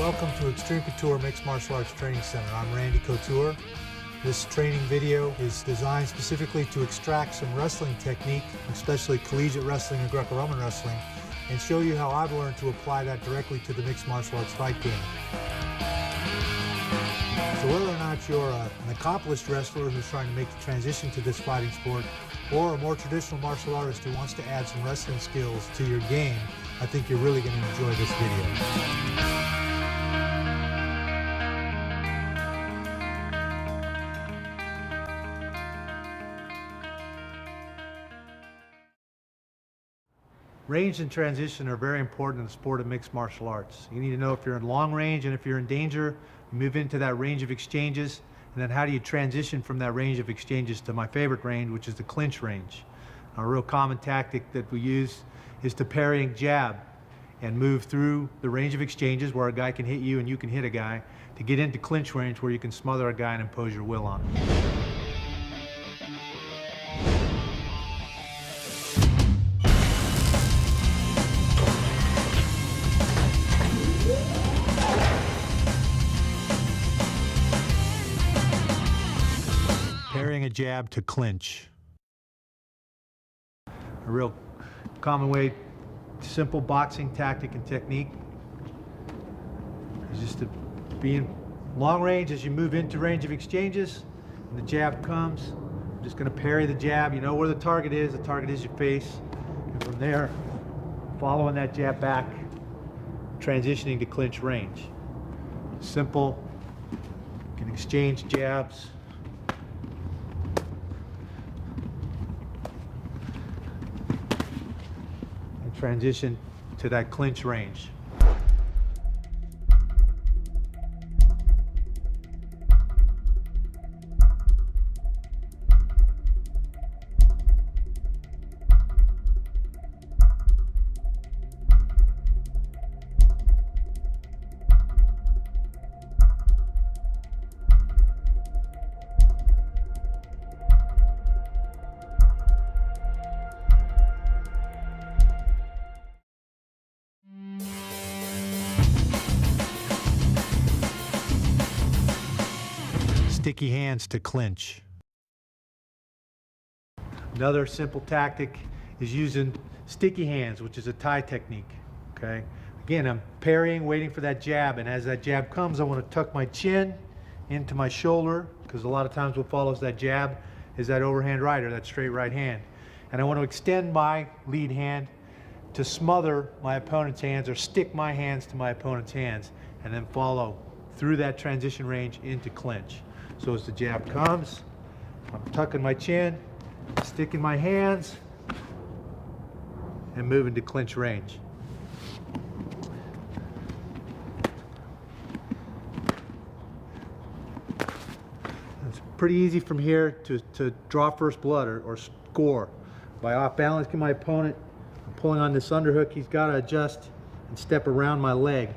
Welcome to Extreme Couture Mixed Martial Arts Training Center. I'm Randy Couture. This training video is designed specifically to extract some wrestling technique, especially collegiate wrestling and Greco-Roman wrestling, and show you how I've learned to apply that directly to the mixed martial arts fight game. So whether or not you're an accomplished wrestler who's trying to make the transition to this fighting sport, or a more traditional martial artist who wants to add some wrestling skills to your game, I think you're really going to enjoy this video. Range and transition are very important in the sport of mixed martial arts. You need to know if you're in long range and if you're in danger, you move into that range of exchanges, and then how do you transition from that range of exchanges to my favorite range, which is the clinch range. A real common tactic that we use is to parrying jab and move through the range of exchanges where a guy can hit you and you can hit a guy to get into clinch range where you can smother a guy and impose your will on him. Parrying a jab to clinch. A real common way, simple boxing tactic and technique is just to be in long range as you move into range of exchanges and the jab comes. I'm just going to parry the jab. You know where the target is your face, and from there following that jab back, transitioning to clinch range. Simple, you can exchange jabs. Transition to that clinch range. Sticky hands to clinch. Another simple tactic is using sticky hands, which is a tie technique. Okay. Again, I'm parrying, waiting for that jab, and as that jab comes, I want to tuck my chin into my shoulder, because a lot of times what follows that jab is that overhand right, or that straight right hand. And I want to extend my lead hand to smother my opponent's hands or stick my hands to my opponent's hands, and then follow through that transition range into clinch. So as the jab comes, I'm tucking my chin, sticking my hands, and moving to clinch range. It's pretty easy from here to draw first blood or score. By off balancing my opponent, I'm pulling on this underhook. He's got to adjust and step around my leg.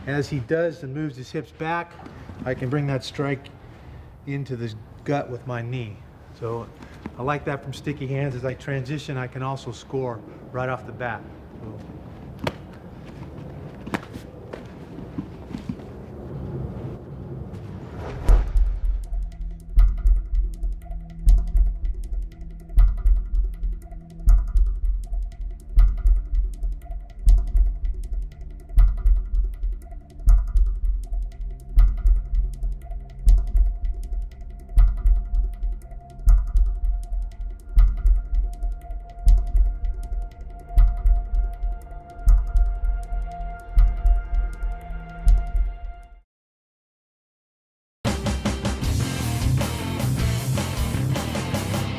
As he does and moves his hips back, I can bring that strike into the gut with my knee. So I like that from sticky hands. As I transition, I can also score right off the bat.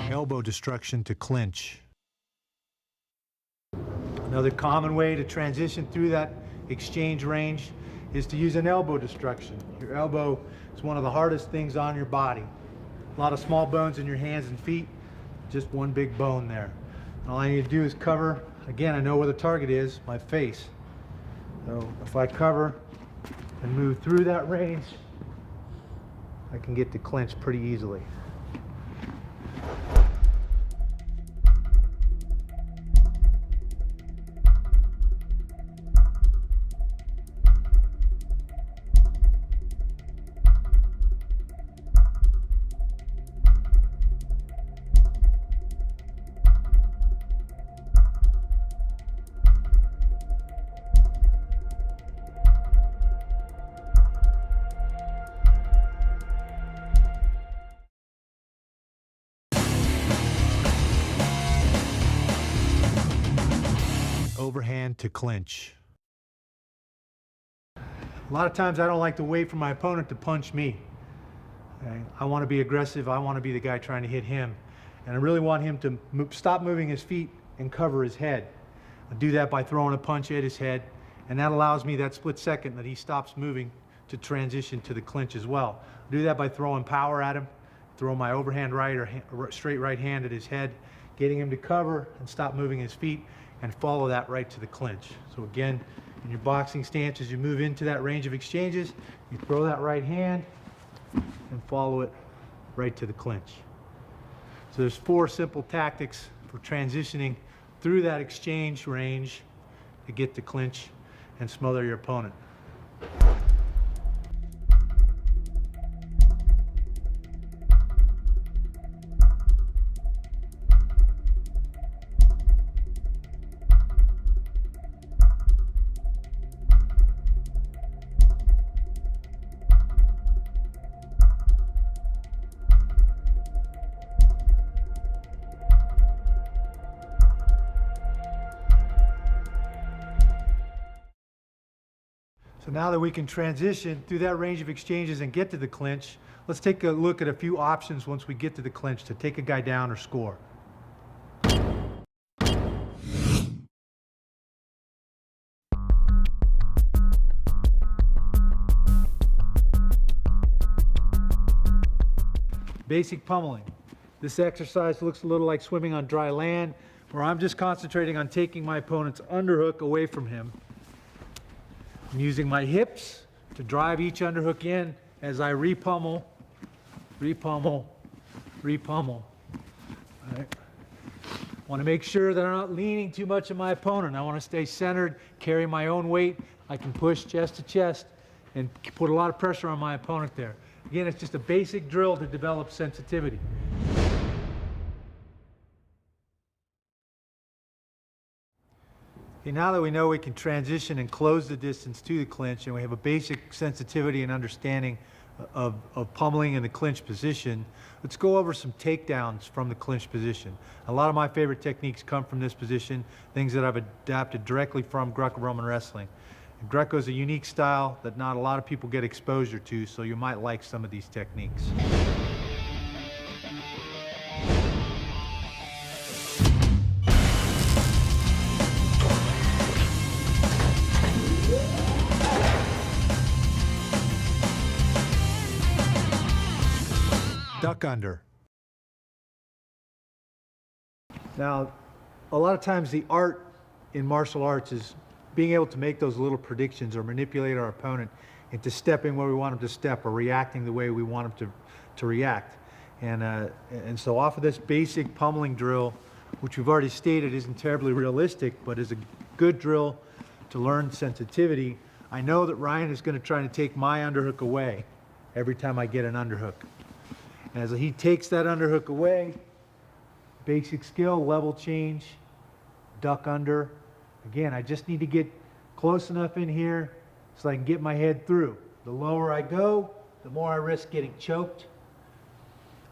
Elbow destruction to clinch. Another common way to transition through that exchange range is to use an elbow destruction. Your elbow is one of the hardest things on your body. A lot of small bones in your hands and feet, just one big bone there. All I need to do is cover, again, I know where the target is, my face. So if I cover and move through that range, I can get to clinch pretty easily. overhand to clinch. A lot of times I don't like to wait for my opponent to punch me. Okay? I want to be aggressive. I want to be the guy trying to hit him. And I really want him to stop moving his feet and cover his head. I do that by throwing a punch at his head, and that allows me that split second that he stops moving to transition to the clinch as well. I do that by throwing power at him, throw my overhand right or straight right hand at his head, getting him to cover and stop moving his feet, and follow that right to the clinch. So again, in your boxing stance, as you move into that range of exchanges, you throw that right hand and follow it right to the clinch. So there's 4 simple tactics for transitioning through that exchange range to get to clinch and smother your opponent. So now that we can transition through that range of exchanges and get to the clinch, let's take a look at a few options once we get to the clinch to take a guy down or score. Basic pummeling. This exercise looks a little like swimming on dry land, where I'm just concentrating on taking my opponent's underhook away from him. I'm using my hips to drive each underhook in as I repummel, repummel, repummel. All right. Want to make sure that I'm not leaning too much on my opponent. I want to stay centered, carry my own weight. I can push chest to chest and put a lot of pressure on my opponent there. Again, it's just a basic drill to develop sensitivity. Okay, now that we know we can transition and close the distance to the clinch, and we have a basic sensitivity and understanding of pummeling in the clinch position, let's go over some takedowns from the clinch position. A lot of my favorite techniques come from this position, things that I've adapted directly from Greco-Roman wrestling. And Greco is a unique style that not a lot of people get exposure to, so you might like some of these techniques. Duck under. Now, a lot of times the art in martial arts is being able to make those little predictions or manipulate our opponent into stepping where we want him to step or reacting the way we want him to react. And so off of this basic pummeling drill, which we've already stated isn't terribly realistic, but is a good drill to learn sensitivity, I know that Ryan is going to try to take my underhook away every time I get an underhook. As he takes that underhook away, basic skill, level change, duck under. Again, I just need to get close enough in here so I can get my head through. The lower I go, the more I risk getting choked.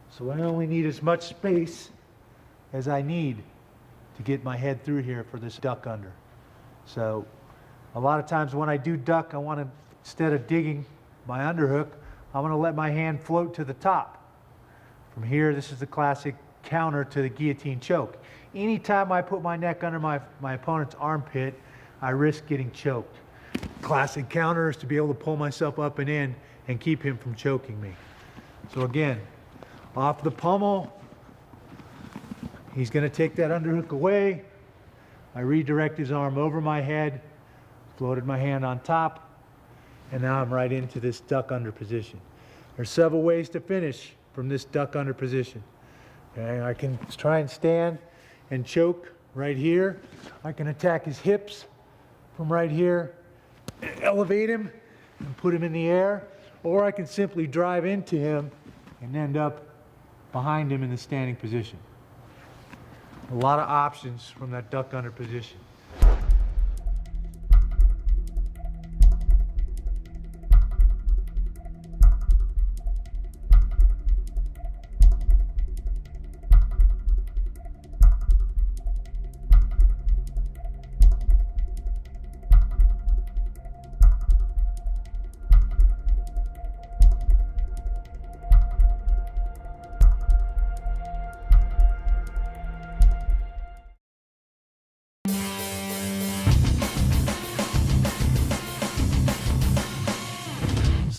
So I only need as much space as I need to get my head through here for this duck under. So a lot of times when I do duck, I want to, instead of digging my underhook, I want to let my hand float to the top. From here, this is the classic counter to the guillotine choke. Anytime I put my neck under my opponent's armpit, I risk getting choked. Classic counter is to be able to pull myself up and in and keep him from choking me. So again, off the pummel, he's going to take that underhook away. I redirect his arm over my head, floated my hand on top, and now I'm right into this duck under position. There's several ways to finish from this duck under position. Okay, I can try and stand and choke right here. I can attack his hips from right here, elevate him and put him in the air, or I can simply drive into him and end up behind him in the standing position. A lot of options from that duck under position.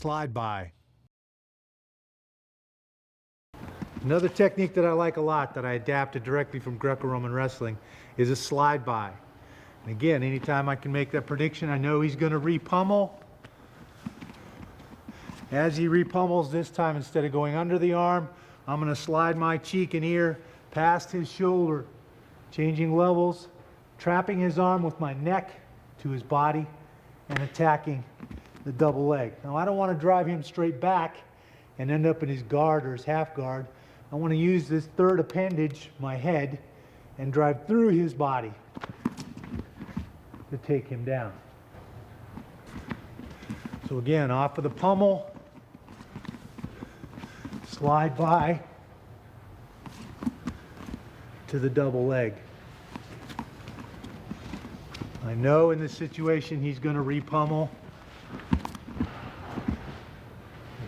slide by. Another technique that I like a lot that I adapted directly from Greco-Roman wrestling is a slide by. And again, anytime I can make that prediction, I know he's going to re-pummel. As he re-pummels this time, instead of going under the arm, I'm going to slide my cheek and ear past his shoulder, changing levels, trapping his arm with my neck to his body, and attacking the double leg. Now, I don't want to drive him straight back and end up in his guard or his half guard. I want to use this third appendage, my head, and drive through his body to take him down. So again, off of the pummel, slide by to the double leg. I know in this situation he's going to re-pummel.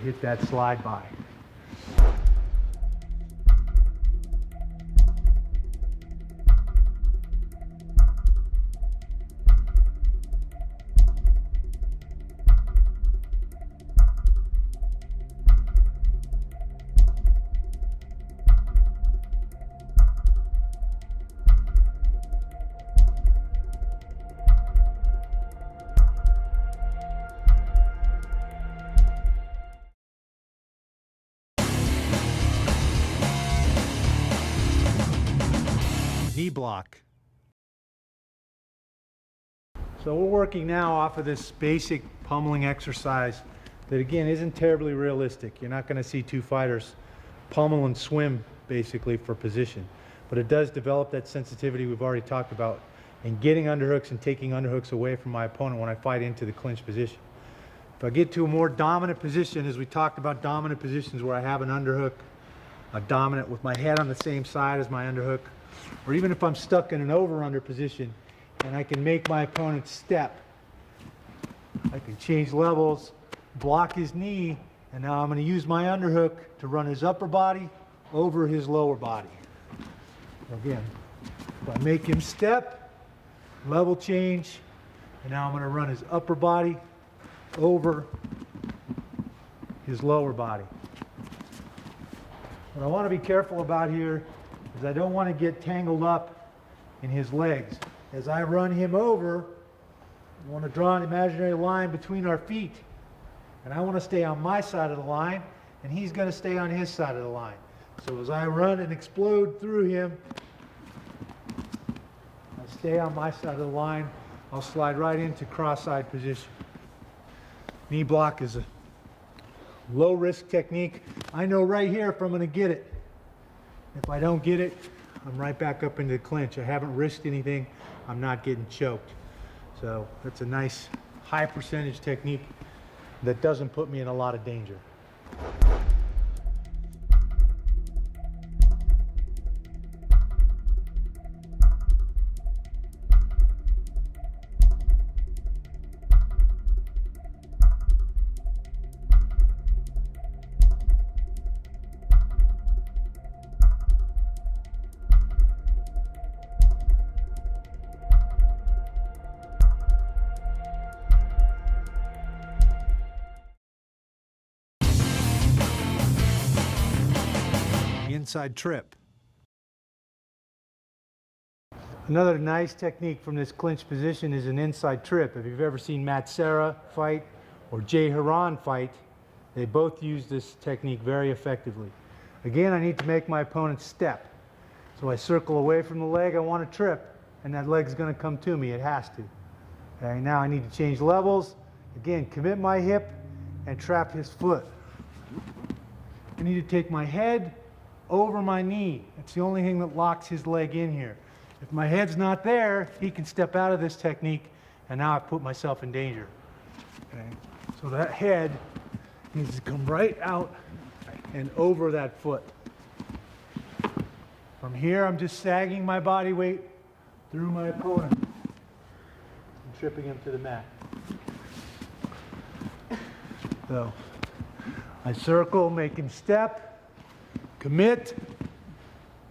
Hit that slide by. Knee block. So we're working now off of this basic pummeling exercise that again isn't terribly realistic. You're not going to see two fighters pummel and swim basically for position, but it does develop that sensitivity we've already talked about in getting underhooks and taking underhooks away from my opponent when I fight into the clinch position. If I get to a more dominant position, as we talked about dominant positions where I have an underhook, a dominant with my head on the same side as my underhook, or even if I'm stuck in an over-under position and I can make my opponent step, I can change levels, block his knee, and now I'm going to use my underhook to run his upper body over his lower body. Again, if I make him step, level change, and now I'm going to run his upper body over his lower body. What I want to be careful about here is I don't want to get tangled up in his legs. As I run him over, I want to draw an imaginary line between our feet. And I want to stay on my side of the line, and he's going to stay on his side of the line. So as I run and explode through him, I stay on my side of the line. I'll slide right into cross-side position. Knee block is a low-risk technique. I know right here if I'm going to get it. If I don't get it, I'm right back up into the clinch. I haven't risked anything. I'm not getting choked. So that's a nice high percentage technique that doesn't put me in a lot of danger. Inside trip. Another nice technique from this clinch position is an inside trip. If you've ever seen Matt Serra fight or Jay Haran fight, they both use this technique very effectively. Again, I need to make my opponent step. So I circle away from the leg I want to trip, and that leg's going to come to me. It has to. Okay, now I need to change levels. Again, commit my hip and trap his foot. I need to take my head over my knee. It's the only thing that locks his leg in here. If my head's not there, he can step out of this technique, and now I've put myself in danger. Okay? So that head needs to come right out and over that foot. From here, I'm just sagging my body weight through my opponent and tripping him to the mat. So I circle, make him step, commit,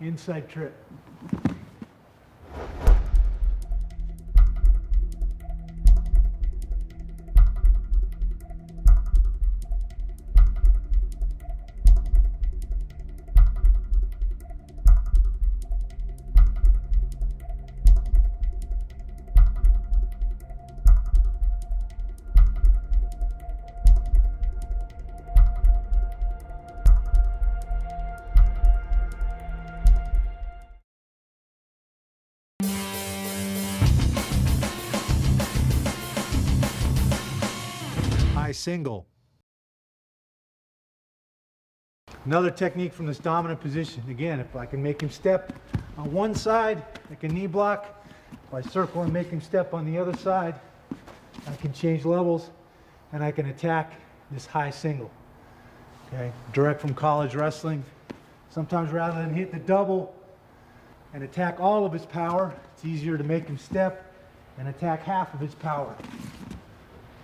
inside trip. single. Another technique from this dominant position. Again, if I can make him step on one side, like a knee block. If I circle and make him step on the other side, I can change levels and I can attack this high single. Okay, direct from college wrestling. Sometimes rather than hit the double and attack all of his power, it's easier to make him step and attack half of his power.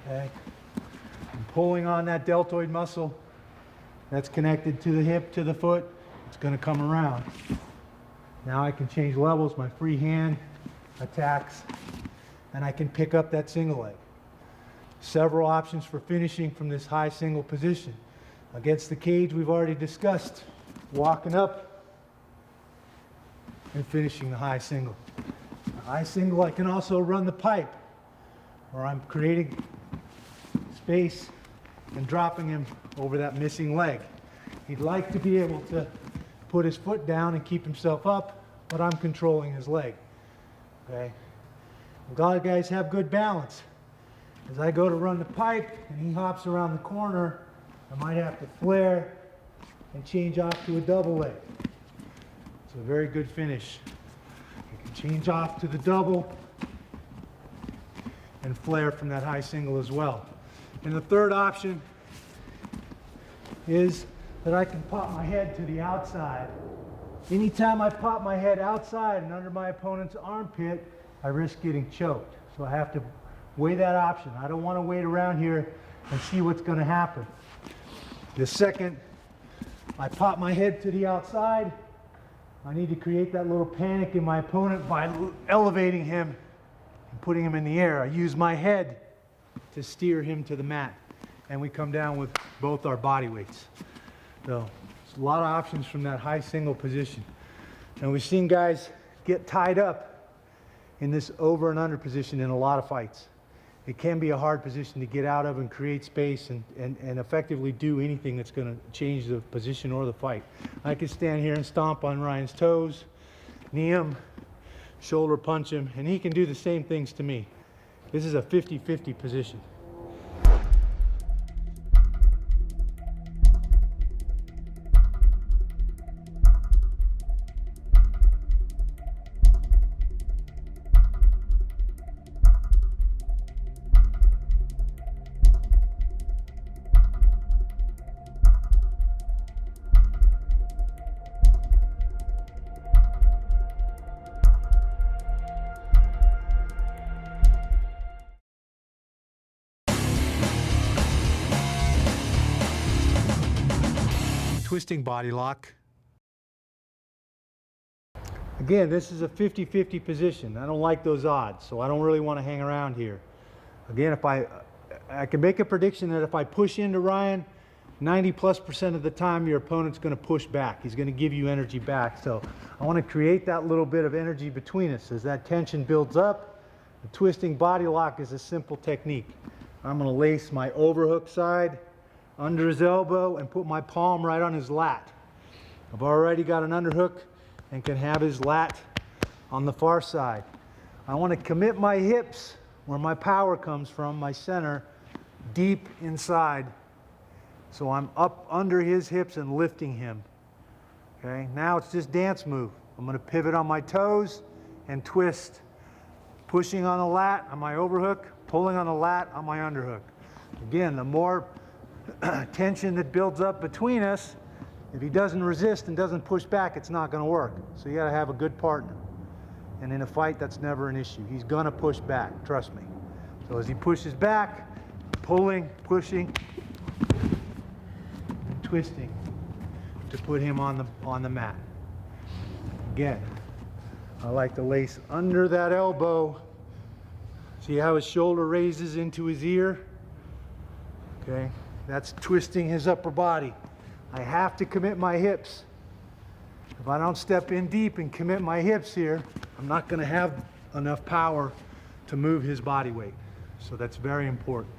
Okay, I'm pulling on that deltoid muscle that's connected to the hip, to the foot. It's going to come around. Now I can change levels. My free hand attacks, and I can pick up that single leg. Several options for finishing from this high single position. Against the cage, we've already discussed walking up and finishing the high single. The high single, I can also run the pipe, where I'm creating space and dropping him over that missing leg. He'd like to be able to put his foot down and keep himself up, but I'm controlling his leg. Okay? A lot of guys have good balance. As I go to run the pipe and he hops around the corner, I might have to flare and change off to a double leg. It's a very good finish. You can change off to the double and flare from that high single as well. And the third option is that I can pop my head to the outside. Anytime I pop my head outside and under my opponent's armpit, I risk getting choked. So I have to weigh that option. I don't want to wait around here and see what's going to happen. The second I pop my head to the outside, I need to create that little panic in my opponent by elevating him and putting him in the air. I use my head to steer him to the mat, and we come down with both our body weights. So there's a lot of options from that high single position. And we've seen guys get tied up in this over and under position in a lot of fights. It can be a hard position to get out of and create space and effectively do anything that's going to change the position or the fight. I can stand here and stomp on Ryan's toes, knee him, shoulder punch him, and he can do the same things to me. This is a 50-50 position. Twisting body lock. Again, this is a 50-50 position. I don't like those odds, so I don't really want to hang around here. Again, if I can make a prediction that if I push into Ryan, 90+% of the time your opponent's going to push back. He's going to give you energy back. So I want to create that little bit of energy between us. As that tension builds up, the twisting body lock is a simple technique. I'm going to lace my overhook side under his elbow and put my palm right on his lat. I've already got an underhook and can have his lat on the far side. I want to commit my hips where my power comes from, my center, deep inside. So I'm up under his hips and lifting him. Okay, now it's just dance move. I'm going to pivot on my toes and twist, pushing on the lat on my overhook, pulling on the lat on my underhook. Again, the more tension that builds up between us, if he doesn't resist and doesn't push back, it's not going to work. So you got to have a good partner. And in a fight, that's never an issue. He's going to push back, trust me. So as he pushes back, pulling, pushing, and twisting to put him on the mat. Again, I like to lace under that elbow. See how his shoulder raises into his ear? Okay. That's twisting his upper body. I have to commit my hips. If I don't step in deep and commit my hips here, I'm not going to have enough power to move his body weight. So that's very important.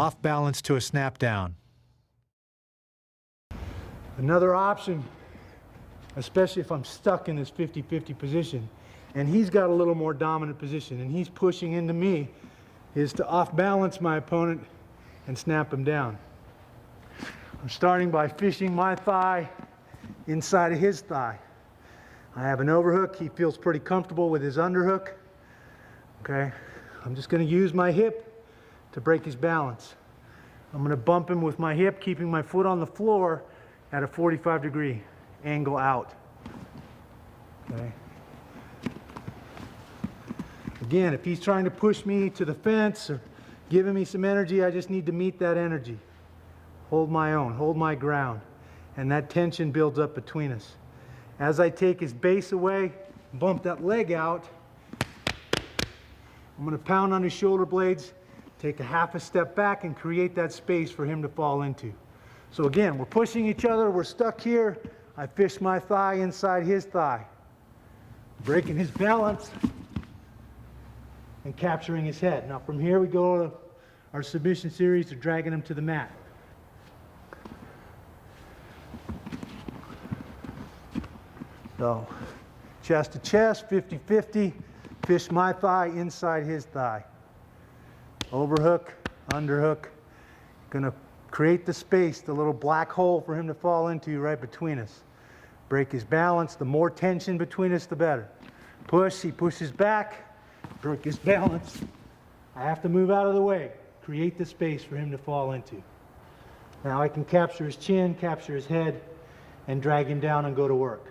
off balance to a snap down. Another option, especially if I'm stuck in this 50-50 position, and he's got a little more dominant position, and he's pushing into me, is to off balance my opponent and snap him down. I'm starting by fishing my thigh inside of his thigh. I have an overhook. He feels pretty comfortable with his underhook. Okay, I'm just going to use my hip to break his balance. I'm going to bump him with my hip, keeping my foot on the floor at a 45-degree angle out. Okay. Again, if he's trying to push me to the fence or giving me some energy, I just need to meet that energy. Hold my own, hold my ground. And that tension builds up between us. As I take his base away, bump that leg out, I'm going to pound on his shoulder blades, take a half a step back and create that space for him to fall into. So again, we're pushing each other, we're stuck here. I fish my thigh inside his thigh, breaking his balance and capturing his head. Now from here we go to our submission series of dragging him to the mat. So, chest to chest, 50-50, fish my thigh inside his thigh. Overhook, underhook, gonna create the space, the little black hole for him to fall into right between us. Break his balance, the more tension between us, the better. Push, he pushes back, break his balance. I have to move out of the way, create the space for him to fall into. Now I can capture his chin, capture his head, and drag him down and go to work.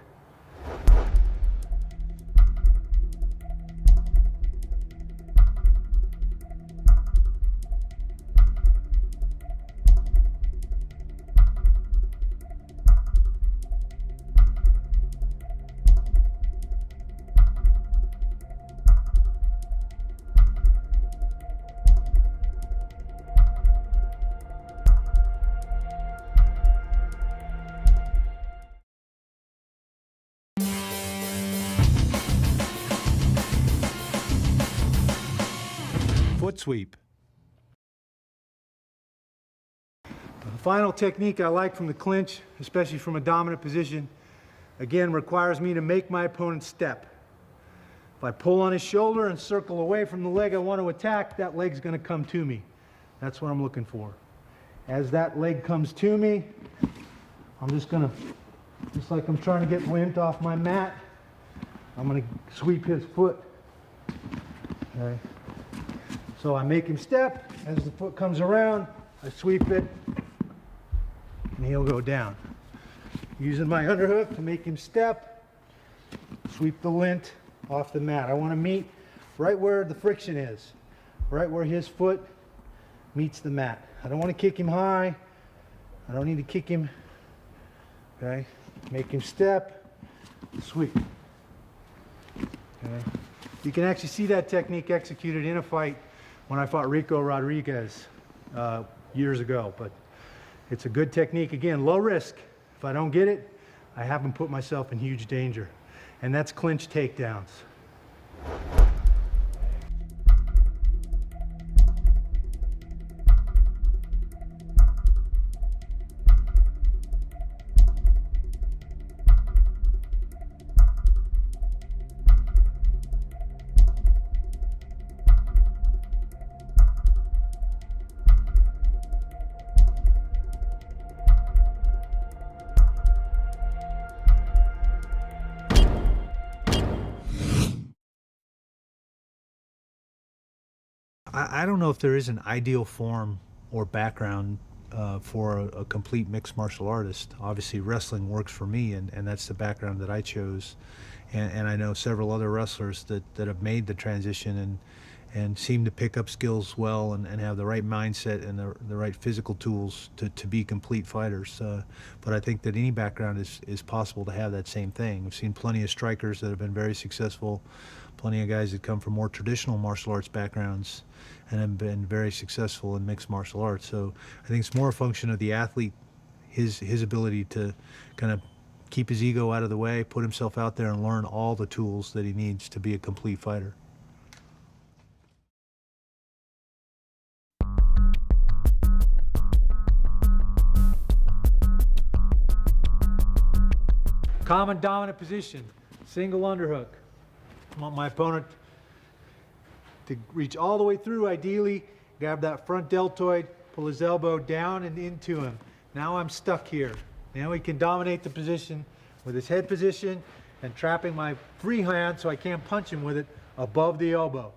Foot sweep. The final technique I like from the clinch, especially from a dominant position, again requires me to make my opponent step. If I pull on his shoulder and circle away from the leg I want to attack, that leg's going to come to me. That's what I'm looking for. As that leg comes to me, I'm just like I'm trying to get wind off my mat, I'm going to sweep his foot. Okay. So I make him step, as the foot comes around, I sweep it, and he'll go down. Using my underhook to make him step, sweep the lint off the mat. I want to meet right where the friction is, right where his foot meets the mat. I don't want to kick him high, I don't need to kick him, okay? Make him step, sweep. Okay? You can actually see that technique executed in a fight when I fought Rico Rodriguez years ago, but it's a good technique. Again, low risk. If I don't get it, I haven't put myself in huge danger. And that's clinch takedowns. I don't know if there is an ideal form or background for a complete mixed martial artist. Obviously wrestling works for me, and that's the background that I chose. And I know several other wrestlers that have made the transition and seem to pick up skills well and have the right mindset and the right physical tools to be complete fighters. But I think that any background is possible to have that same thing. We've seen plenty of strikers that have been very successful, plenty of guys that come from more traditional martial arts backgrounds and have been very successful in mixed martial arts. So I think it's more a function of the athlete, his ability to kind of keep his ego out of the way, put himself out there and learn all the tools that he needs to be a complete fighter. Common dominant position, single underhook. I want my opponent to reach all the way through, ideally, grab that front deltoid, pull his elbow down and into him. Now I'm stuck here. Now he can dominate the position with his head position and trapping my free hand so I can't punch him with it above the elbow.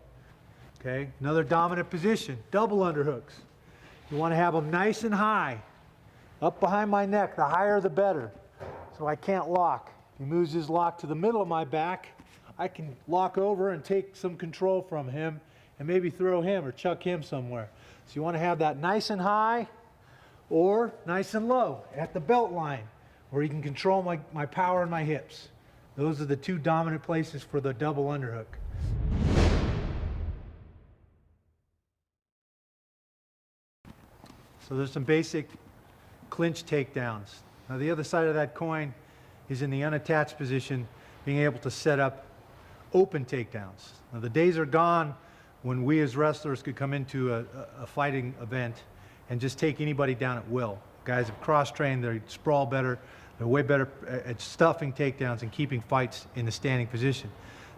Okay, another dominant position, double underhooks. You want to have them nice and high, up behind my neck. The higher the better, so I can't lock. If he moves his lock to the middle of my back, I can lock over and take some control from him and maybe throw him or chuck him somewhere. So you want to have that nice and high or nice and low at the belt line where you can control my power and my hips. Those are the two dominant places for the double underhook. So there's some basic clinch takedowns. Now the other side of that coin is in the unattached position, being able to set up open takedowns. Now the days are gone when we as wrestlers could come into a fighting event and just take anybody down at will. Guys have cross-trained, they sprawl better, they're way better at stuffing takedowns and keeping fights in the standing position.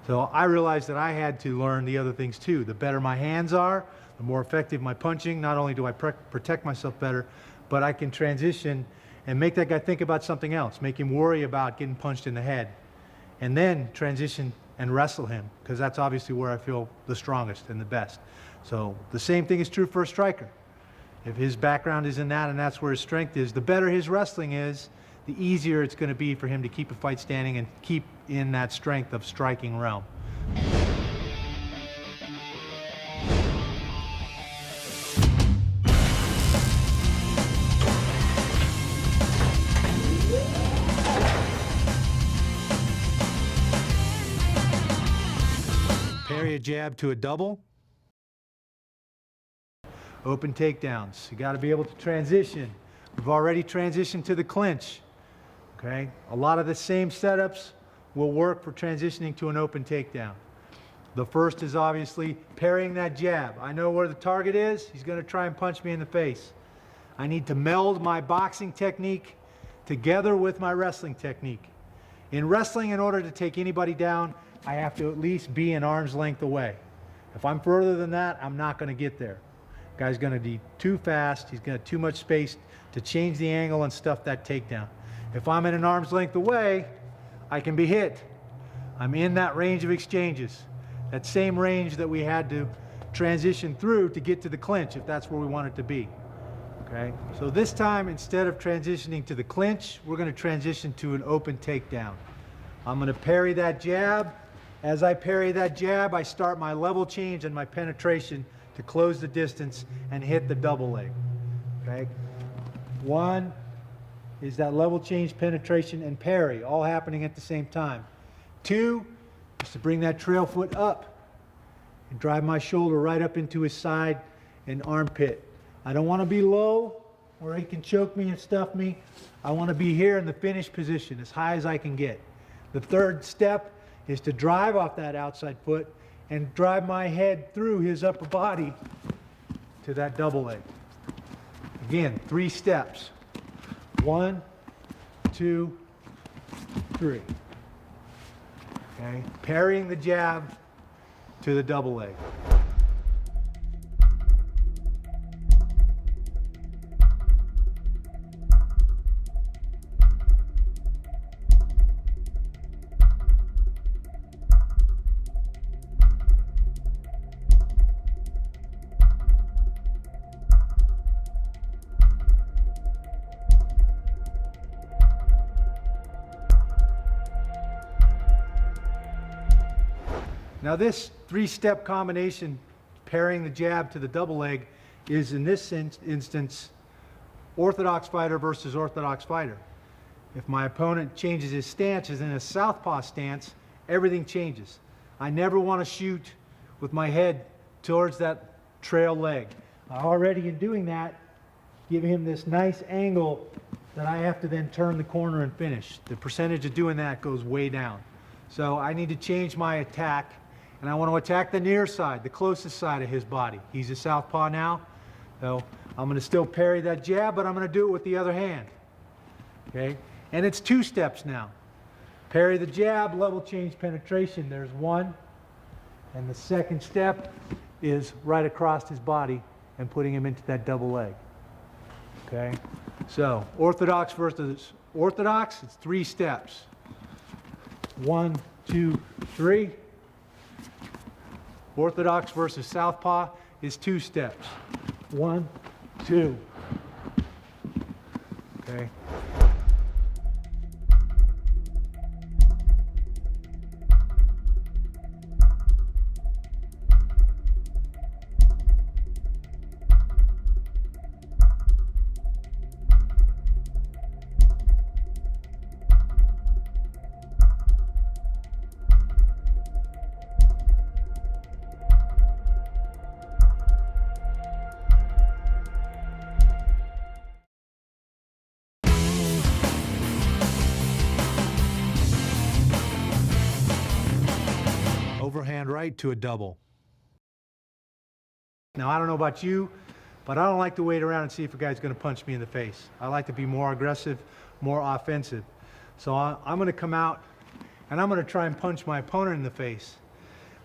So I realized that I had to learn the other things too. The better my hands are, the more effective my punching. Not only do I protect myself better, but I can transition and make that guy think about something else, make him worry about getting punched in the head, and then transition and wrestle him, because that's obviously where I feel the strongest and the best. So the same thing is true for a striker. If his background is in that and that's where his strength is, the better his wrestling is, the easier it's going to be for him to keep a fight standing and keep in that strength of striking realm. Parry a jab to a double. Open takedowns. You got to be able to transition. We've already transitioned to the clinch. Okay? A lot of the same setups will work for transitioning to an open takedown. The first is obviously parrying that jab. I know where the target is. He's going to try and punch me in the face. I need to meld my boxing technique together with my wrestling technique. In wrestling, in order to take anybody down, I have to at least be an arm's length away. If I'm further than that, I'm not going to get there. Guy's going to be too fast. He's got too much space to change the angle and stuff that takedown. If I'm in an arm's length away, I can be hit. I'm in that range of exchanges. That same range that we had to transition through to get to the clinch, if that's where we want it to be. Okay? So this time, instead of transitioning to the clinch, we're going to transition to an open takedown. I'm going to parry that jab. As I parry that jab, I start my level change and my penetration to close the distance and hit the double leg. Okay? One is that level change, penetration, and parry, all happening at the same time. Two is to bring that trail foot up and drive my shoulder right up into his side and armpit. I don't want to be low where he can choke me and stuff me. I want to be here in the finish position as high as I can get. The third step is to drive off that outside foot and drive my head through his upper body to that double leg. Again, 3 steps. 1, 2, 3. Okay, parrying the jab to the double leg. Now this 3-step combination, parrying the jab to the double leg, is in this instance, orthodox fighter versus orthodox fighter. If my opponent changes his stance, is in a southpaw stance, everything changes. I never want to shoot with my head towards that trail leg. I already in doing that, give him this nice angle that I have to then turn the corner and finish. The percentage of doing that goes way down. So I need to change my attack. And I want to attack the near side, the closest side of his body. He's a southpaw now, so I'm going to still parry that jab, but I'm going to do it with the other hand. Okay? And it's 2 steps now. Parry the jab, level change penetration. There's one. And the second step is right across his body and putting him into that double leg. Okay? So, orthodox versus orthodox, it's 3 steps. 1, 2, 3. Orthodox versus southpaw is 2 steps. 1, 2. Okay? Overhand right to a double. Now, I don't know about you, but I don't like to wait around and see if a guy's going to punch me in the face. I like to be more aggressive, more offensive. So I'm going to come out and I'm going to try and punch my opponent in the face.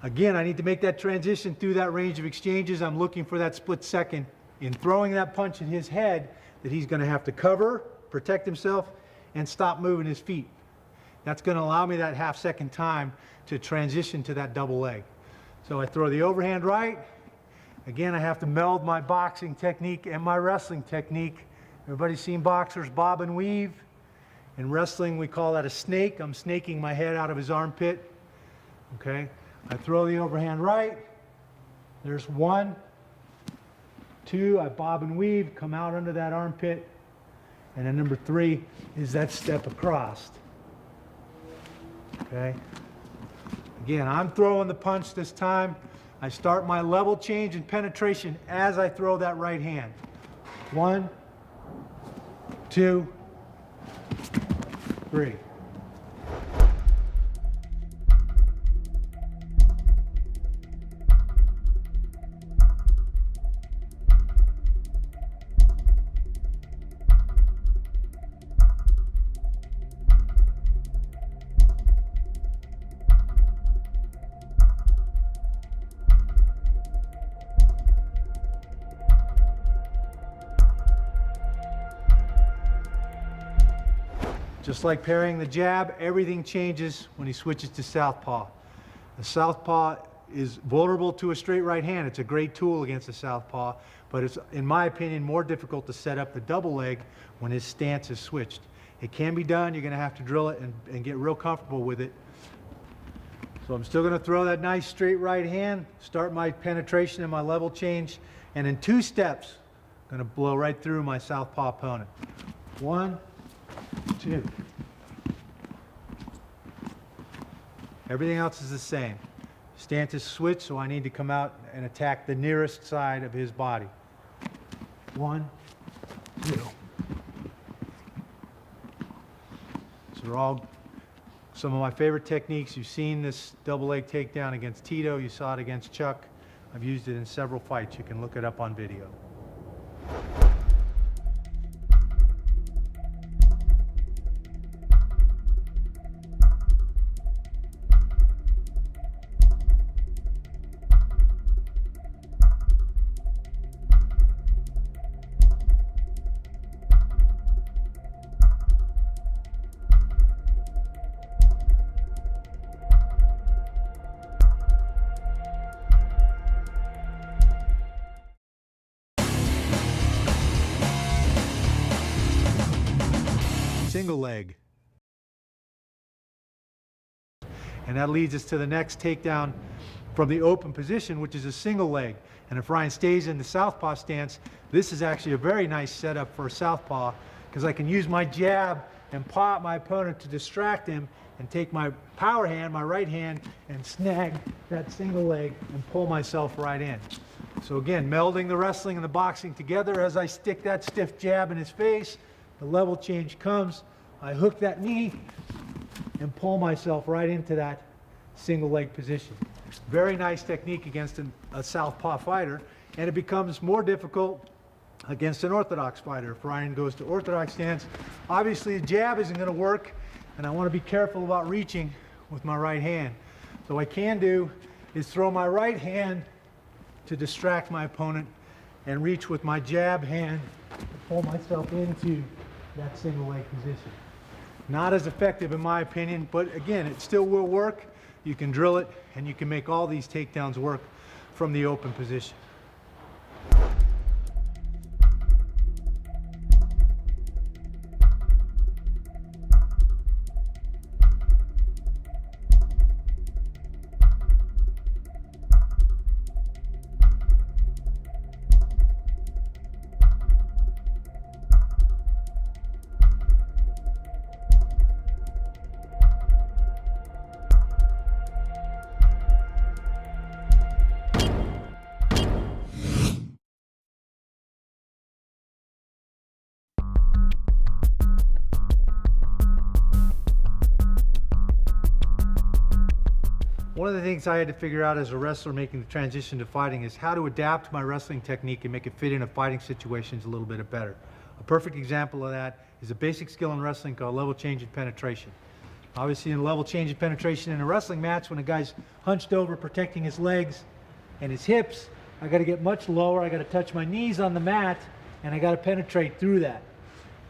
Again, I need to make that transition through that range of exchanges. I'm looking for that split second in throwing that punch in his head that he's going to have to cover, protect himself, and stop moving his feet. That's going to allow me that half-second time to transition to that double leg. So I throw the overhand right. Again, I have to meld my boxing technique and my wrestling technique. Everybody's seen boxers bob and weave. In wrestling, we call that a snake. I'm snaking my head out of his armpit. Okay? I throw the overhand right. There's 1, 2. I bob and weave, come out under that armpit. And then number 3 is that step across. Okay? Again, I'm throwing the punch this time. I start my level change and penetration as I throw that right hand. 1, 2, 3. Just like parrying the jab, everything changes when he switches to southpaw. The southpaw is vulnerable to a straight right hand. It's a great tool against the southpaw, but it's, in my opinion, more difficult to set up the double leg when his stance is switched. It can be done. You're going to have to drill it and get real comfortable with it. So I'm still going to throw that nice straight right hand, start my penetration and my level change, and in 2 steps, I'm going to blow right through my southpaw opponent. 1, 2. Everything else is the same. Stance is switched, so I need to come out and attack the nearest side of his body. 1, 2. So they're all some of my favorite techniques. You've seen this double leg takedown against Tito. You saw it against Chuck. I've used it in several fights. You can look it up on video. Single leg. And that leads us to the next takedown from the open position, which is a single leg. And if Ryan stays in the southpaw stance, this is actually a very nice setup for a southpaw, because I can use my jab and paw at my opponent to distract him and take my power hand, my right hand, and snag that single leg and pull myself right in. So again, melding the wrestling and the boxing together as I stick that stiff jab in his face. The level change comes, I hook that knee and pull myself right into that single leg position. Very nice technique against a southpaw fighter, and it becomes more difficult against an orthodox fighter. If Ryan goes to orthodox stance, obviously the jab isn't going to work and I want to be careful about reaching with my right hand. So what I can do is throw my right hand to distract my opponent and reach with my jab hand to pull myself into that single leg position. Not as effective in my opinion, but again, it still will work. You can drill it and you can make all these takedowns work from the open position. One of the things I had to figure out as a wrestler making the transition to fighting is how to adapt my wrestling technique and make it fit into fighting situations a little bit better. A perfect example of that is a basic skill in wrestling called level change and penetration. Obviously in level change and penetration in a wrestling match, when a guy's hunched over protecting his legs and his hips, I got to get much lower, I got to touch my knees on the mat, and I got to penetrate through that.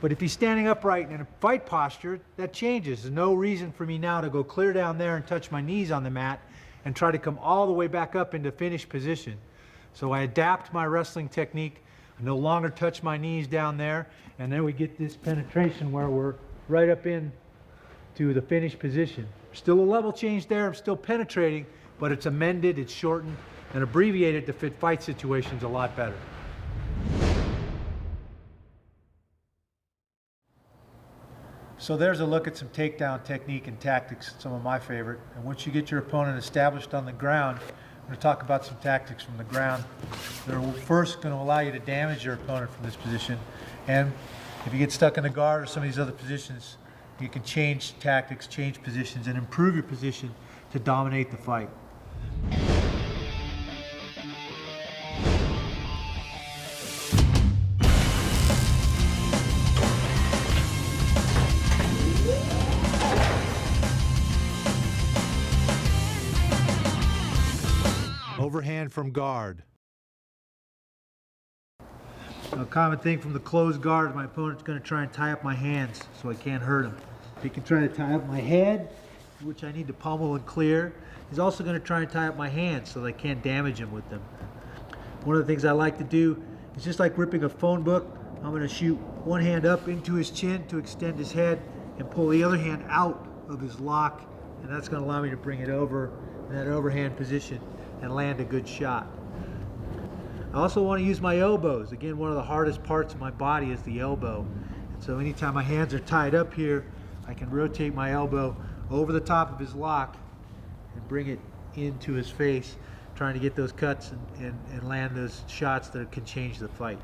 But if he's standing upright in a fight posture, that changes. There's no reason for me now to go clear down there and touch my knees on the mat and try to come all the way back up into finished position. So I adapt my wrestling technique. I no longer touch my knees down there, and then we get this penetration where we're right up in to the finished position. Still a level change there, I'm still penetrating, but it's amended, it's shortened, and abbreviated to fit fight situations a lot better. So there's a look at some takedown technique and tactics, some of my favorite. And once you get your opponent established on the ground, I'm going to talk about some tactics from the ground. They're first going to allow you to damage your opponent from this position. And if you get stuck in the guard or some of these other positions, you can change tactics, change positions, and improve your position to dominate the fight. Overhand from guard. A common thing from the closed guard, my opponent's going to try and tie up my hands so I can't hurt him. He can try to tie up my head, which I need to pummel and clear. He's also going to try and tie up my hands so that I can't damage him with them. One of the things I like to do is just like ripping a phone book, I'm going to shoot one hand up into his chin to extend his head and pull the other hand out of his lock, and that's going to allow me to bring it over in that overhand position and land a good shot. I also want to use my elbows. Again, one of the hardest parts of my body is the elbow. And so anytime my hands are tied up here, I can rotate my elbow over the top of his lock and bring it into his face, trying to get those cuts and land those shots that can change the fight.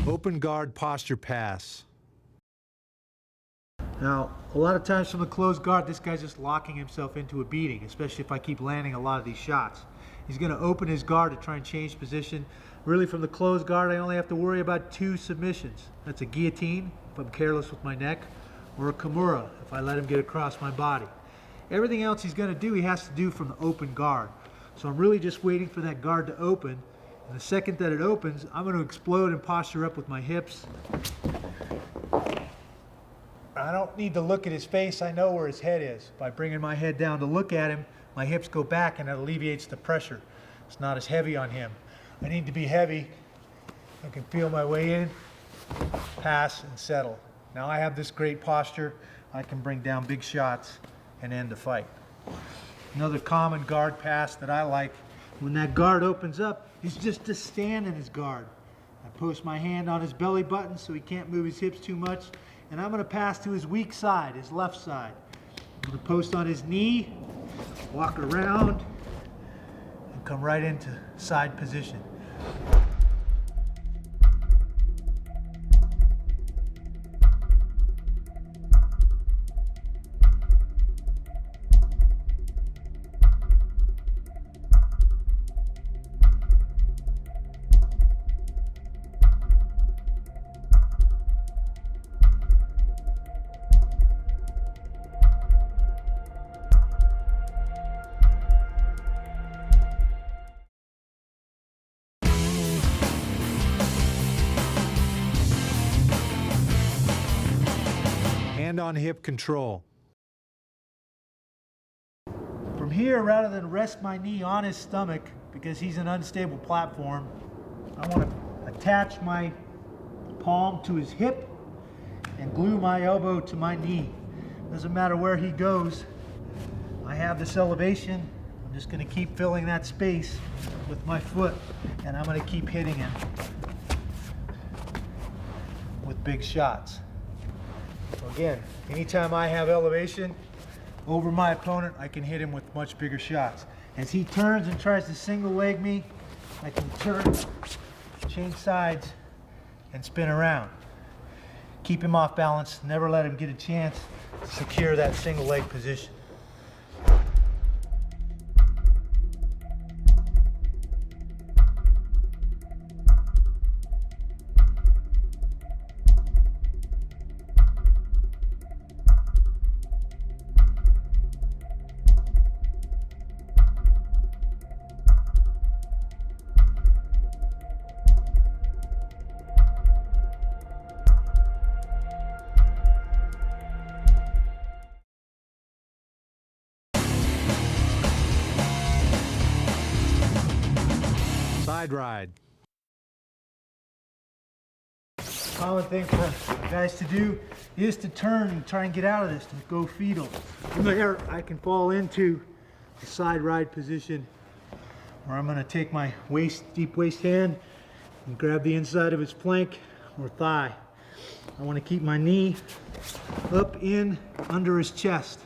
Open guard posture pass. Now, a lot of times from the closed guard, this guy's just locking himself into a beating, especially if I keep landing a lot of these shots. He's going to open his guard to try and change position. Really, from the closed guard, I only have to worry about two submissions. That's a guillotine, if I'm careless with my neck, or a kimura, if I let him get across my body. Everything else he's going to do, he has to do from the open guard. So I'm really just waiting for that guard to open. And the second that it opens, I'm going to explode and posture up with my hips. I don't need to look at his face. I know where his head is. By bringing my head down to look at him, my hips go back and it alleviates the pressure. It's not as heavy on him. I need to be heavy. I can feel my way in, pass, and settle. Now I have this great posture. I can bring down big shots and end the fight. Another common guard pass that I like, when that guard opens up, is just to stand in his guard. I post my hand on his belly button so he can't move his hips too much. And I'm going to pass to his weak side, his left side. I'm going to post on his knee, walk around, and come right into side position. Hand on hip control. From here, rather than rest my knee on his stomach, because he's an unstable platform, I want to attach my palm to his hip and glue my elbow to my knee. Doesn't matter where he goes. I have this elevation. I'm just going to keep filling that space with my foot, and I'm going to keep hitting him with big shots. So again, anytime I have elevation over my opponent, I can hit him with much bigger shots. As he turns and tries to single leg me, I can turn, change sides, and spin around. Keep him off balance, never let him get a chance to secure that single leg position. Side ride. Common thing for guys to do is to turn and try and get out of this, to go fetal. From there, I can fall into the side ride position where I'm going to take my deep waist hand and grab the inside of his flank or thigh. I want to keep my knee up in under his chest.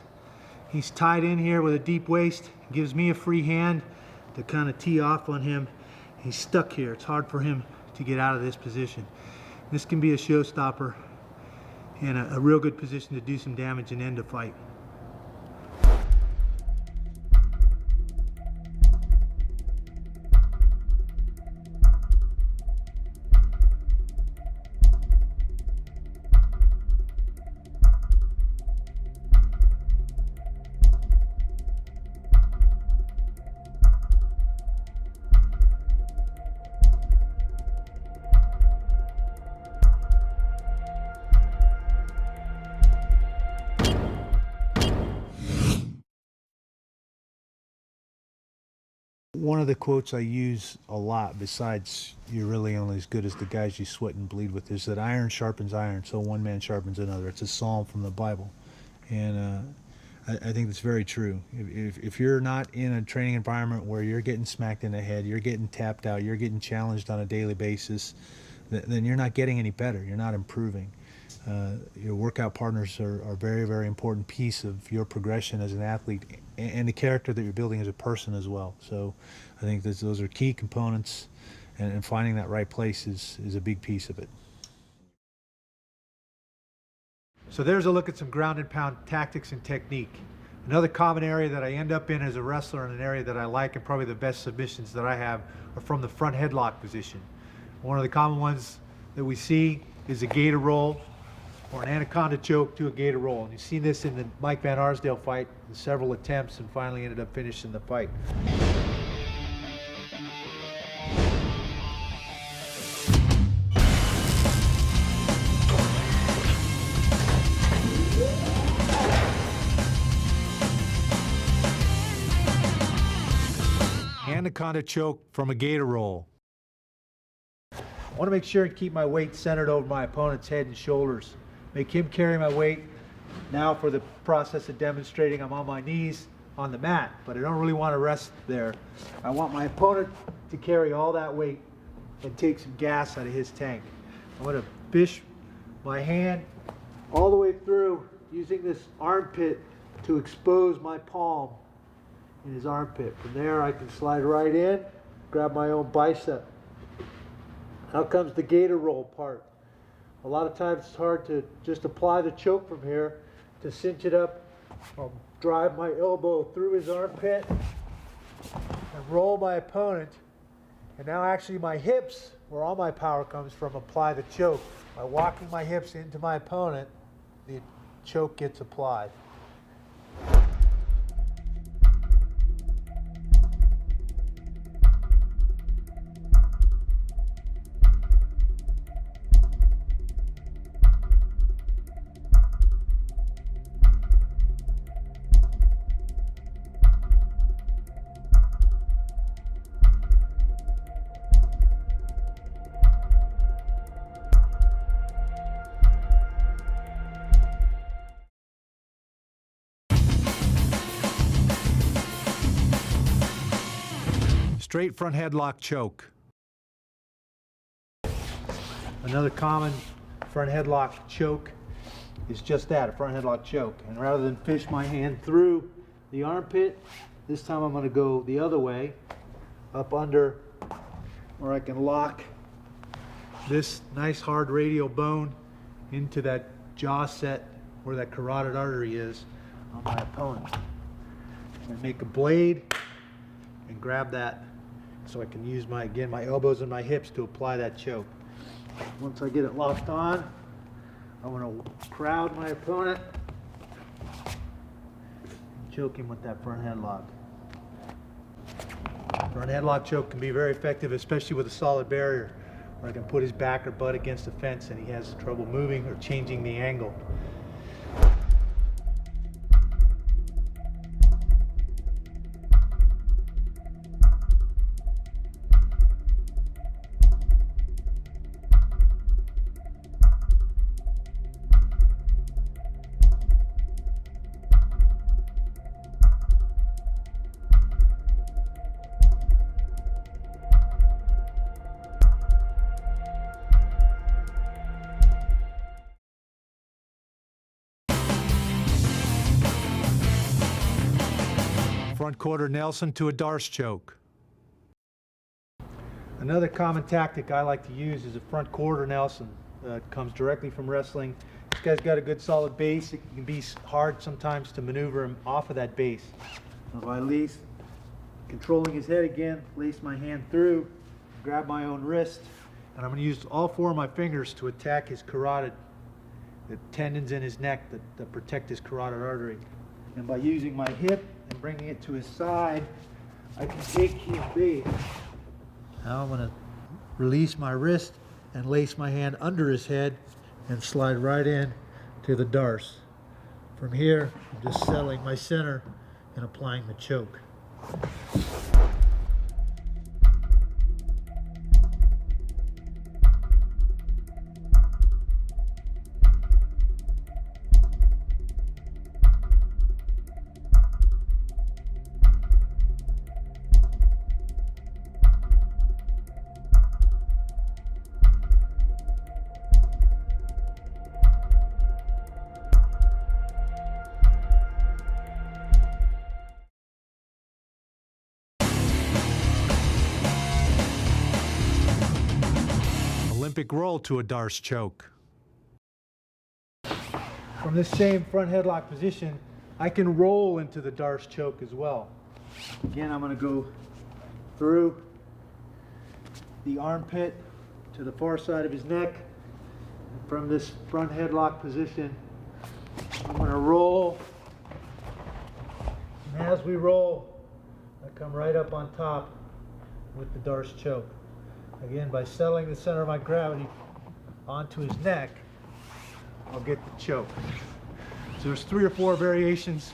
He's tied in here with a deep waist. It gives me a free hand to kind of tee off on him. He's stuck here. It's hard for him to get out of this position. This can be a showstopper and a real good position to do some damage and end a fight. One of the quotes I use a lot, besides "you're really only as good as the guys you sweat and bleed with," is that iron sharpens iron, so one man sharpens another. It's a psalm from the Bible, and I think that's very true. If you're not in a training environment where you're getting smacked in the head, you're getting tapped out, you're getting challenged on a daily basis, then you're not getting any better. You're not improving. Your workout partners are a very, very important piece of your progression as an athlete and the character that you're building as a person as well. So I think those are key components, and finding that right place is a big piece of it. So there's a look at some ground and pound tactics and technique. Another common area that I end up in as a wrestler, and an area that I like, and probably the best submissions that I have, are from the front headlock position. One of the common ones that we see is a gator roll, or an anaconda choke to a gator roll. And you've seen this in the Mike Van Arsdale fight, in several attempts, and finally ended up finishing the fight. Anaconda choke from a gator roll. I want to make sure and keep my weight centered over my opponent's head and shoulders. Make him carry my weight. Now for the process of demonstrating, I'm on my knees on the mat, but I don't really want to rest there. I want my opponent to carry all that weight and take some gas out of his tank. I'm going to fish my hand all the way through using this armpit to expose my palm in his armpit. From there I can slide right in, grab my own bicep. Now comes the gator roll part. A lot of times it's hard to just apply the choke from here. To cinch it up, I'll drive my elbow through his armpit and roll my opponent. And now actually my hips, where all my power comes from, apply the choke. By walking my hips into my opponent, the choke gets applied. Straight front headlock choke. Another common front headlock choke is just that, a front headlock choke. And rather than fish my hand through the armpit, this time I'm going to go the other way, up under where I can lock this nice hard radial bone into that jaw set where that carotid artery is on my opponent. And make a blade and grab that so I can use my elbows and my hips to apply that choke. Once I get it locked on, I want to crowd my opponent and choke him with that front headlock. Front headlock choke can be very effective, especially with a solid barrier, where I can put his back or butt against the fence and he has trouble moving or changing the angle. Front quarter Nelson to a Darce choke. Another common tactic I like to use is a front quarter Nelson. It comes directly from wrestling. This guy's got a good solid base. It can be hard sometimes to maneuver him off of that base. So I lace, controlling his head again, lace my hand through, grab my own wrist, and I'm going to use all four of my fingers to attack his carotid, the tendons in his neck that protect his carotid artery. And by using my hip and bringing it to his side, I can take his base. Now I'm going to release my wrist and lace my hand under his head and slide right in to the Darce. From here, I'm just settling my center and applying the choke. Olympic roll to a Darce choke. From this same front headlock position, I can roll into the Darce choke as well. Again, I'm going to go through the armpit to the far side of his neck. And from this front headlock position, I'm going to roll. And as we roll, I come right up on top with the Darce choke. Again, by settling the center of my gravity onto his neck, I'll get the choke. So there's 3 or 4 variations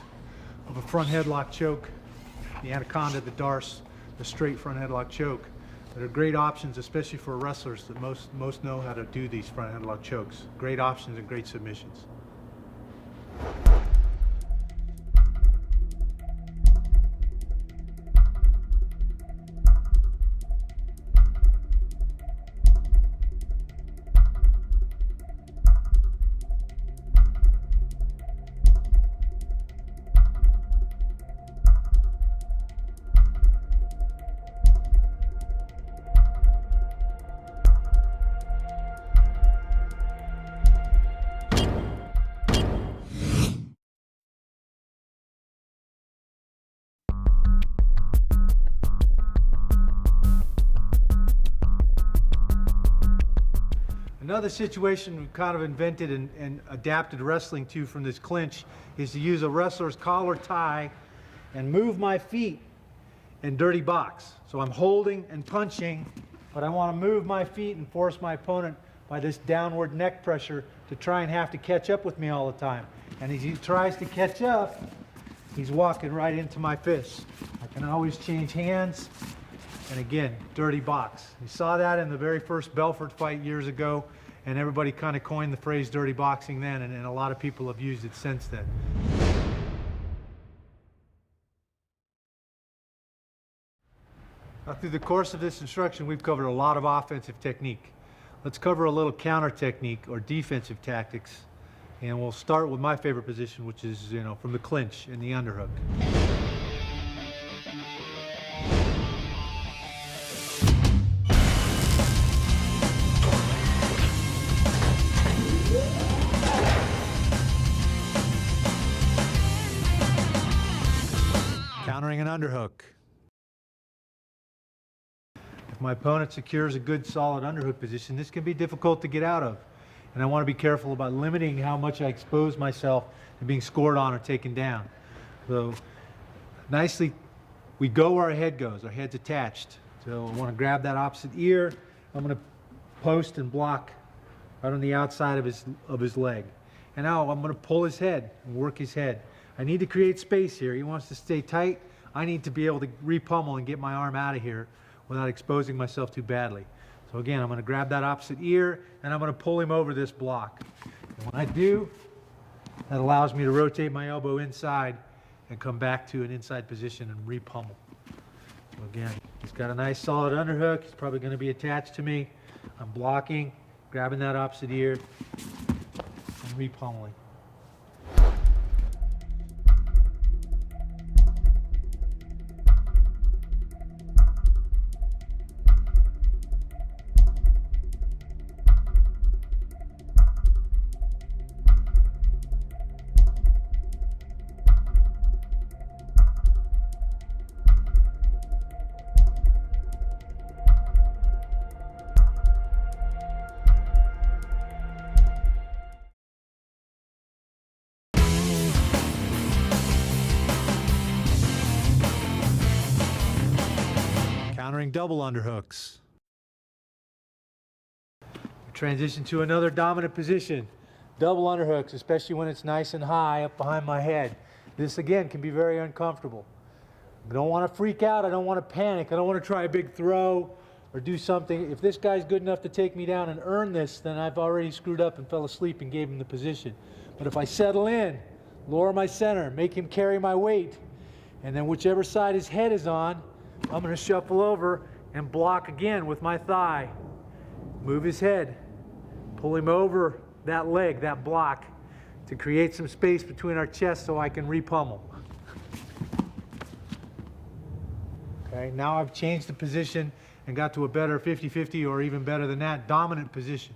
of a front headlock choke. The Anaconda, the Darce, the straight front headlock choke. That are great options, especially for wrestlers that most know how to do these front headlock chokes. Great options and great submissions. Another situation we've kind of invented and adapted wrestling to from this clinch is to use a wrestler's collar tie and move my feet in dirty box. So I'm holding and punching, but I want to move my feet and force my opponent by this downward neck pressure to try and have to catch up with me all the time. And as he tries to catch up, he's walking right into my fist. I can always change hands. And again, dirty box. You saw that in the very first Belfort fight years ago, and everybody kind of coined the phrase dirty boxing then, and a lot of people have used it since then. Now, through the course of this instruction, we've covered a lot of offensive technique. Let's cover a little counter technique or defensive tactics, and we'll start with my favorite position, which is, from the clinch in the underhook. Countering an underhook. If my opponent secures a good solid underhook position, this can be difficult to get out of. And I want to be careful about limiting how much I expose myself to being scored on or taken down. So nicely, we go where our head goes. Our head's attached. So I want to grab that opposite ear. I'm going to post and block right on the outside of his leg. And now I'm going to pull his head and work his head. I need to create space here. He wants to stay tight. I need to be able to re-pummel and get my arm out of here without exposing myself too badly. So again, I'm going to grab that opposite ear and I'm going to pull him over this block. And when I do, that allows me to rotate my elbow inside and come back to an inside position and re-pummel. So again, he's got a nice solid underhook. He's probably going to be attached to me. I'm blocking, grabbing that opposite ear, and re-pummeling. Countering double underhooks. Transition to another dominant position. Double underhooks, especially when it's nice and high up behind my head. This again can be very uncomfortable. I don't want to freak out. I don't want to panic. I don't want to try a big throw or do something. If this guy's good enough to take me down and earn this, then I've already screwed up and fell asleep and gave him the position. But if I settle in, lower my center, make him carry my weight, and then whichever side his head is on, I'm going to shuffle over and block again with my thigh. Move his head. Pull him over that leg, that block, to create some space between our chests so I can re-pummel. Okay, now I've changed the position and got to a better 50-50 or even better than that, dominant position.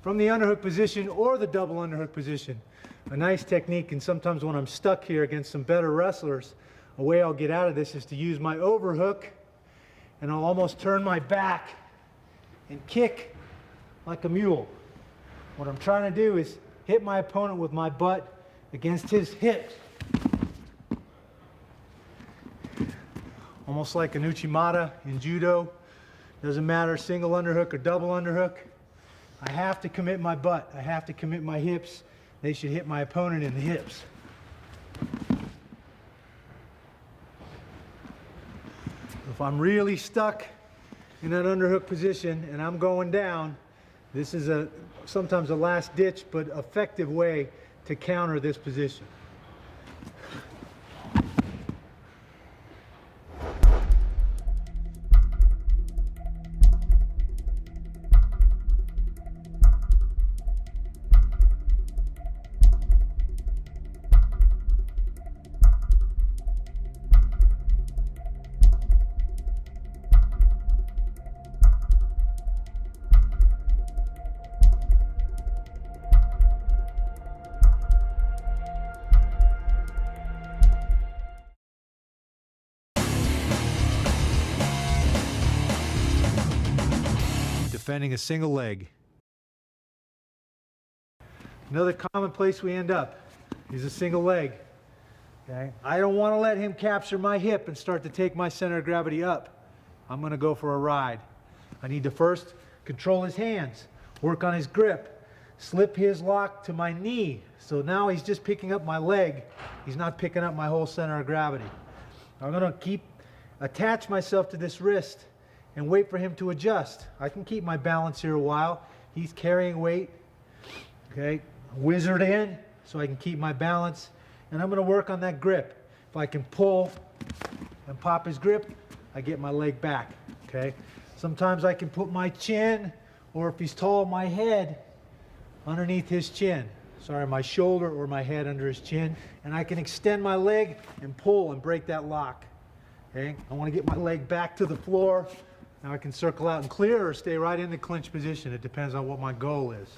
From the underhook position or the double underhook position, a nice technique, and sometimes when I'm stuck here against some better wrestlers, a way I'll get out of this is to use my overhook, and I'll almost turn my back and kick like a mule. What I'm trying to do is hit my opponent with my butt against his hips. Almost like an Uchimata in judo. Doesn't matter, single underhook or double underhook. I have to commit my butt. I have to commit my hips. They should hit my opponent in the hips. If I'm really stuck in that underhook position and I'm going down, this is sometimes a last ditch but effective way to counter this position. defending a single leg. Another common place we end up is a single leg. Okay? I don't want to let him capture my hip and start to take my center of gravity up. I'm going to go for a ride. I need to first control his hands, work on his grip, slip his lock to my knee. So now he's just picking up my leg. He's not picking up my whole center of gravity. I'm going to attach myself to this wrist and wait for him to adjust. I can keep my balance here a while. He's carrying weight. Okay, wizard in so I can keep my balance. And I'm going to work on that grip. If I can pull and pop his grip, I get my leg back. Okay. Sometimes I can put my chin, or if he's tall, my head underneath his chin. Sorry, my shoulder or my head under his chin. And I can extend my leg and pull and break that lock. Okay. I want to get my leg back to the floor. Now I can circle out and clear or stay right in the clinch position. It depends on what my goal is.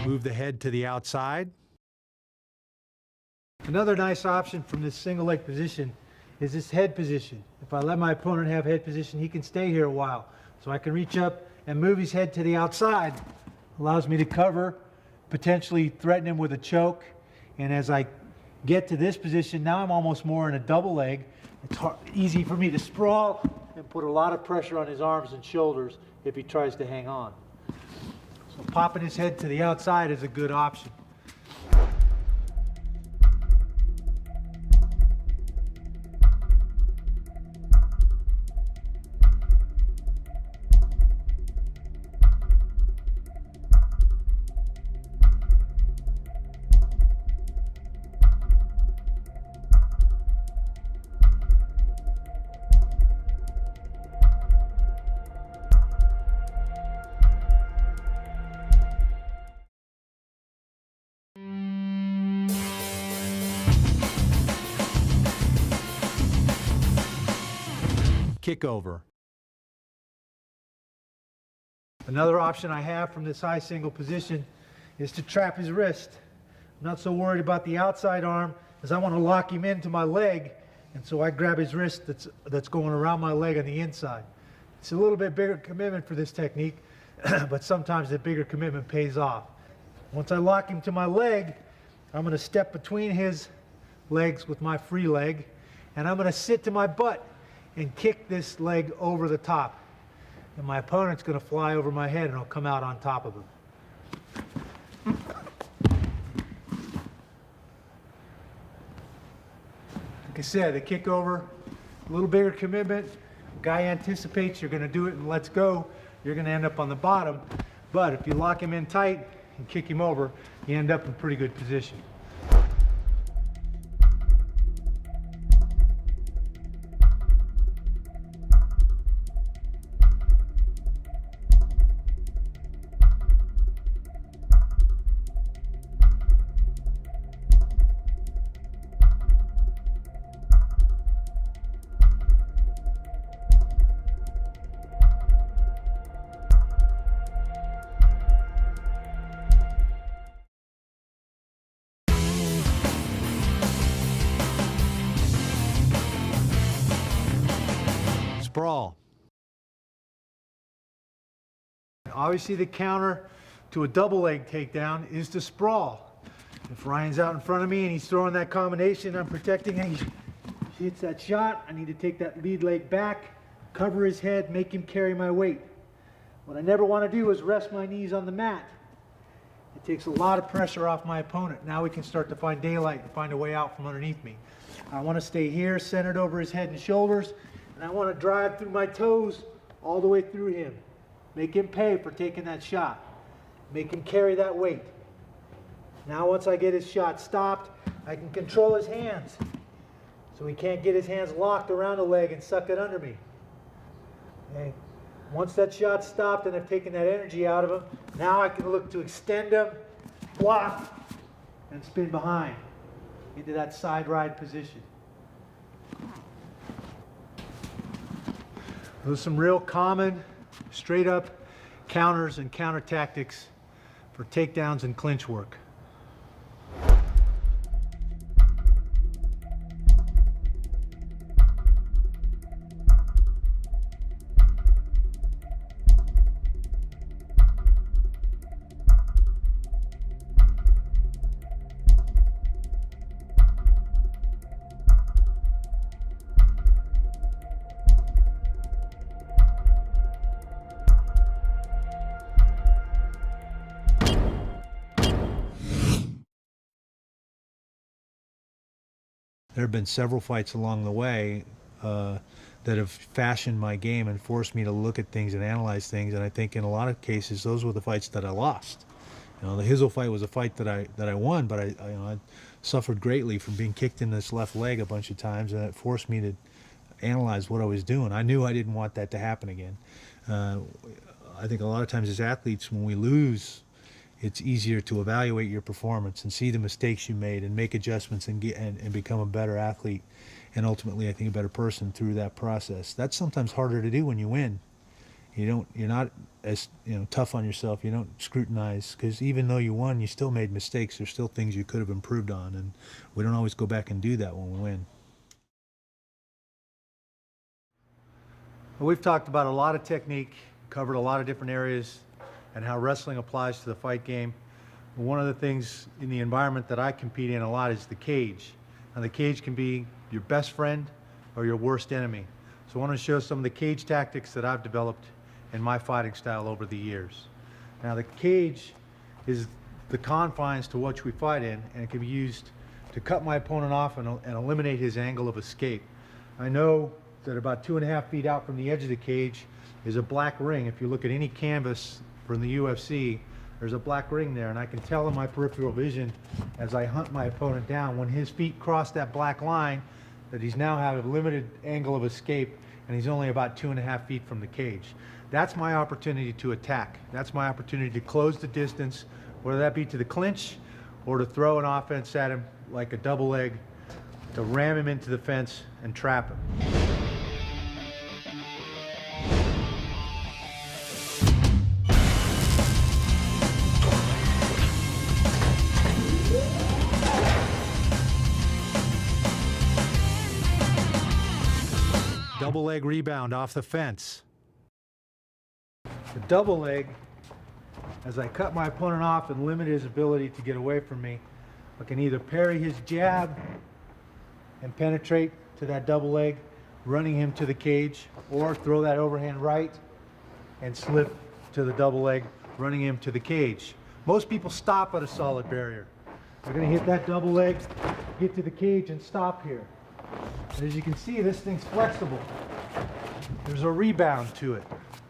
Move the head to the outside. Another nice option from this single leg position is this head position. If I let my opponent have head position, he can stay here a while. So I can reach up and move his head to the outside. Allows me to cover, potentially threaten him with a choke. And as I get to this position, now I'm almost more in a double leg. It's easy for me to sprawl and put a lot of pressure on his arms and shoulders if he tries to hang on. So popping his head to the outside is a good option. Kick over. Another option I have from this high single position is to trap his wrist. I'm not so worried about the outside arm as I want to lock him into my leg, and so I grab his wrist that's going around my leg on the inside. It's a little bit bigger commitment for this technique, but sometimes the bigger commitment pays off. Once I lock him to my leg, I'm going to step between his legs with my free leg, and I'm going to sit to my butt and kick this leg over the top. And my opponent's going to fly over my head and I'll come out on top of him. Like I said, the kick over, a little bigger commitment. Guy anticipates you're going to do it and lets go, you're going to end up on the bottom. But if you lock him in tight and kick him over, you end up in pretty good position. Sprawl. Obviously the counter to a double leg takedown is to sprawl. If Ryan's out in front of me and he's throwing that combination, I'm protecting him. He hits that shot, I need to take that lead leg back, cover his head, make him carry my weight. What I never want to do is rest my knees on the mat. It takes a lot of pressure off my opponent. Now we can start to find daylight and find a way out from underneath me. I want to stay here, centered over his head and shoulders, and I want to drive through my toes all the way through him. Make him pay for taking that shot. Make him carry that weight. Now once I get his shot stopped, I can control his hands so he can't get his hands locked around the leg and suck it under me. Okay. Once that shot's stopped and I've taken that energy out of him, now I can look to extend him, block, and spin behind into that side ride position. Those are some real common, straight up counters and counter tactics for takedowns and clinch work. There have been several fights along the way that have fashioned my game and forced me to look at things and analyze things. And I think in a lot of cases, those were the fights that I lost. You know, the Hizzle fight was a fight that I won, but I suffered greatly from being kicked in this left leg a bunch of times, and it forced me to analyze what I was doing. I knew I didn't want that to happen again. I think a lot of times as athletes, when we lose, it's easier to evaluate your performance and see the mistakes you made and make adjustments and become a better athlete, and ultimately I think a better person through that process. That's sometimes harder to do when you win. You're not as tough on yourself. You don't scrutinize, because even though you won, you still made mistakes. There's still things you could have improved on, and we don't always go back and do that when we win. Well, we've talked about a lot of technique, covered a lot of different areas, and how wrestling applies to the fight game. One of the things in the environment that I compete in a lot is the cage. Now, the cage can be your best friend or your worst enemy. So I want to show some of the cage tactics that I've developed in my fighting style over the years. Now, the cage is the confines to which we fight in, and it can be used to cut my opponent off and eliminate his angle of escape. I know that about 2.5 feet out from the edge of the cage is a black ring. If you look at any canvas from the UFC, there's a black ring there, and I can tell in my peripheral vision as I hunt my opponent down, when his feet cross that black line, that he's now have a limited angle of escape, and he's only about 2.5 feet from the cage. That's my opportunity to attack. That's my opportunity to close the distance, whether that be to the clinch or to throw an offense at him like a double leg, to ram him into the fence and trap him. Double leg rebound off the fence. The double leg, as I cut my opponent off and limit his ability to get away from me, I can either parry his jab and penetrate to that double leg, running him to the cage, or throw that overhand right and slip to the double leg, running him to the cage. Most people stop at a solid barrier. They're going to hit that double leg, get to the cage, and stop here. And as you can see, this thing's flexible. There's a rebound to it.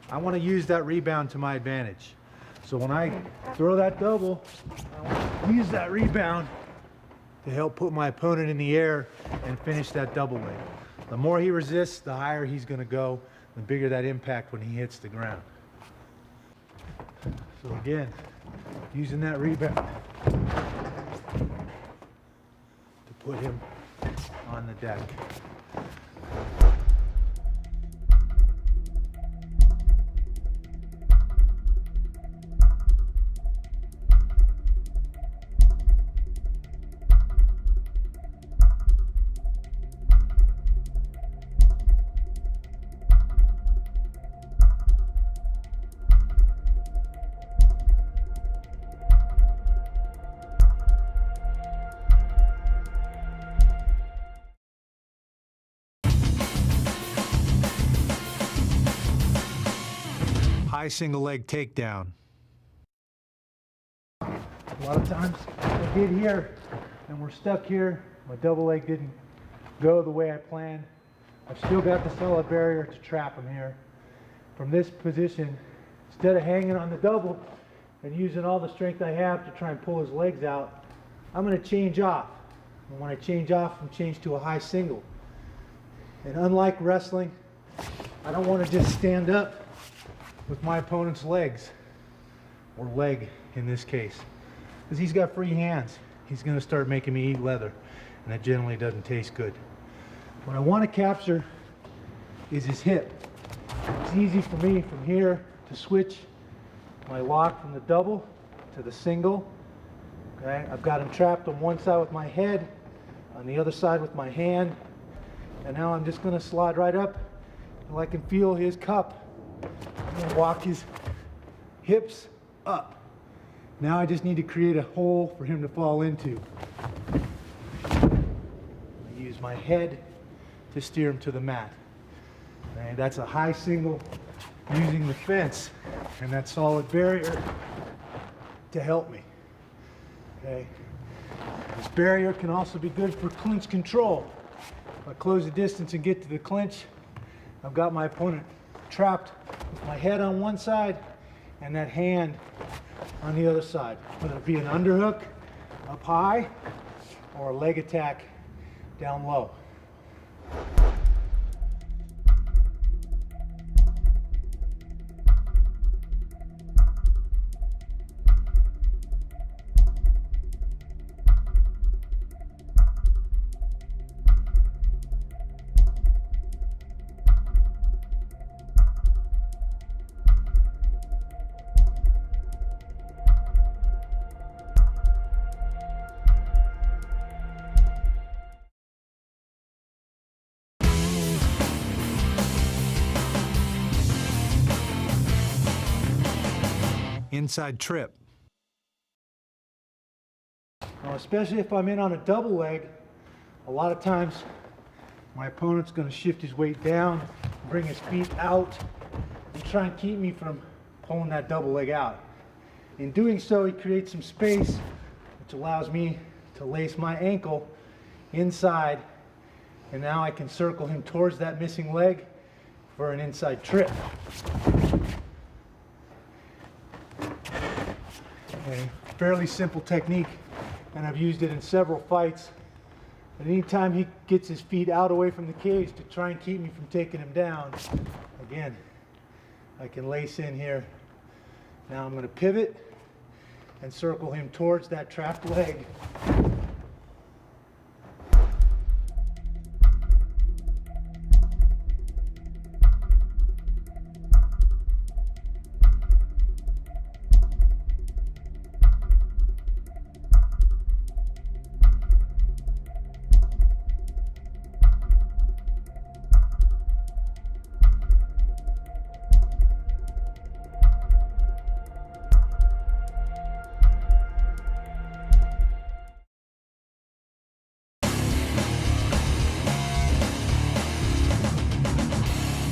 I want to use that rebound to my advantage. So when I throw that double, I want to use that rebound to help put my opponent in the air and finish that double leg. The more he resists, the higher he's going to go, the bigger that impact when he hits the ground. So again, using that rebound to put him on the deck. High single leg takedown. A lot of times I get here and we're stuck here. My double leg didn't go the way I planned. I've still got the solid barrier to trap him here. From this position, instead of hanging on the double and using all the strength I have to try and pull his legs out, I'm going to change off. And when I change off, I'm changed to a high single. And unlike wrestling, I don't want to just stand up with my opponent's legs, or leg in this case, because he's got free hands. He's going to start making me eat leather, and that generally doesn't taste good. What I want to capture is his hip. It's easy for me from here to switch my lock from the double to the single. Okay, I've got him trapped on one side with my head, on the other side with my hand, and now I'm just going to slide right up until I can feel his cup. I'm going to walk his hips up. Now I just need to create a hole for him to fall into. I use my head to steer him to the mat. Okay, that's a high single using the fence and that solid barrier to help me. Okay. This barrier can also be good for clinch control. If I close the distance and get to the clinch, I've got my opponent trapped with my head on one side and that hand on the other side. Whether it be an underhook up high or a leg attack down low. Inside trip. Now, especially if I'm in on a double leg, a lot of times my opponent's going to shift his weight down, bring his feet out, and try and keep me from pulling that double leg out. In doing so, he creates some space, which allows me to lace my ankle inside, and now I can circle him towards that missing leg for an inside trip. A fairly simple technique, and I've used it in several fights. And anytime he gets his feet out away from the cage to try and keep me from taking him down, again, I can lace in here. Now I'm going to pivot and circle him towards that trapped leg.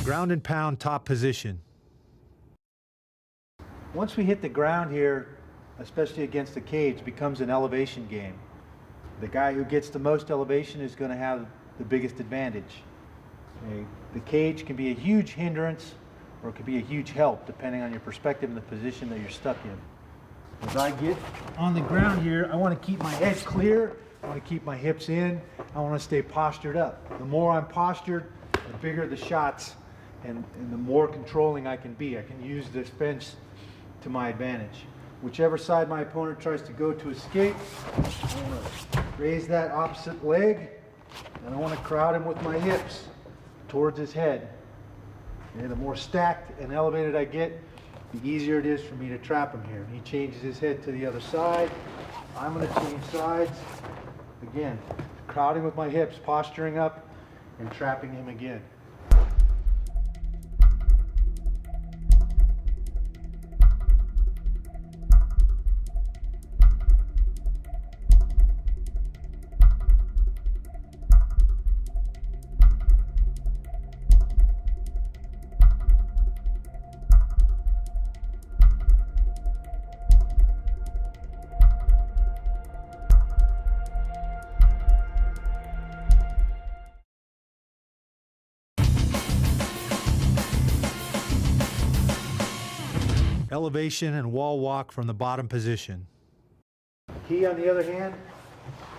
Ground and pound top position. Once we hit the ground here, especially against the cage, becomes an elevation game. The guy who gets the most elevation is going to have the biggest advantage. Okay? The cage can be a huge hindrance or it can be a huge help depending on your perspective and the position that you're stuck in. As I get on the ground here, I want to keep my head clear, I want to keep my hips in, I want to stay postured up. The more I'm postured, the bigger the shots and the more controlling I can be. I can use this fence to my advantage. Whichever side my opponent tries to go to escape, I want to raise that opposite leg, and I want to crowd him with my hips towards his head. And the more stacked and elevated I get, the easier it is for me to trap him here. He changes his head to the other side. I'm going to change sides. Again, crowding with my hips, posturing up, and trapping him again. Elevation and wall walk from the bottom position. Key, on the other hand,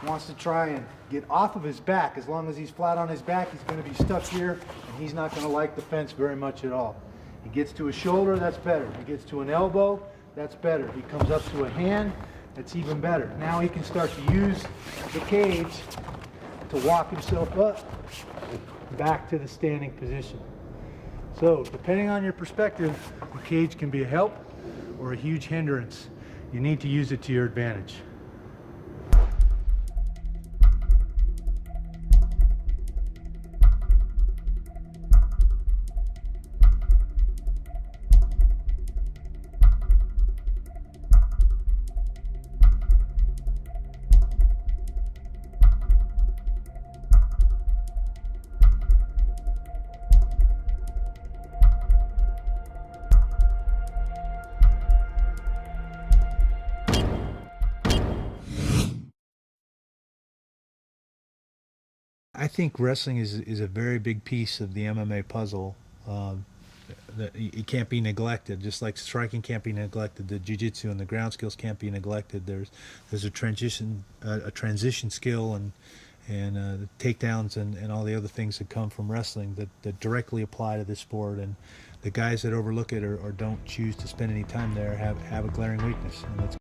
wants to try and get off of his back. As long as he's flat on his back, he's going to be stuck here, and he's not going to like the fence very much at all. He gets to his shoulder, that's better. He gets to an elbow, that's better. He comes up to a hand, that's even better. Now he can start to use the cage to walk himself up back to the standing position. So, depending on your perspective, the cage can be a help or a huge hindrance. You need to use it to your advantage. I think wrestling is a very big piece of the MMA puzzle. That it can't be neglected. Just like striking can't be neglected, the jiu-jitsu and the ground skills can't be neglected. There's a transition skill and the takedowns and all the other things that come from wrestling that directly apply to this sport. And the guys that overlook it or don't choose to spend any time there have a glaring weakness. And that's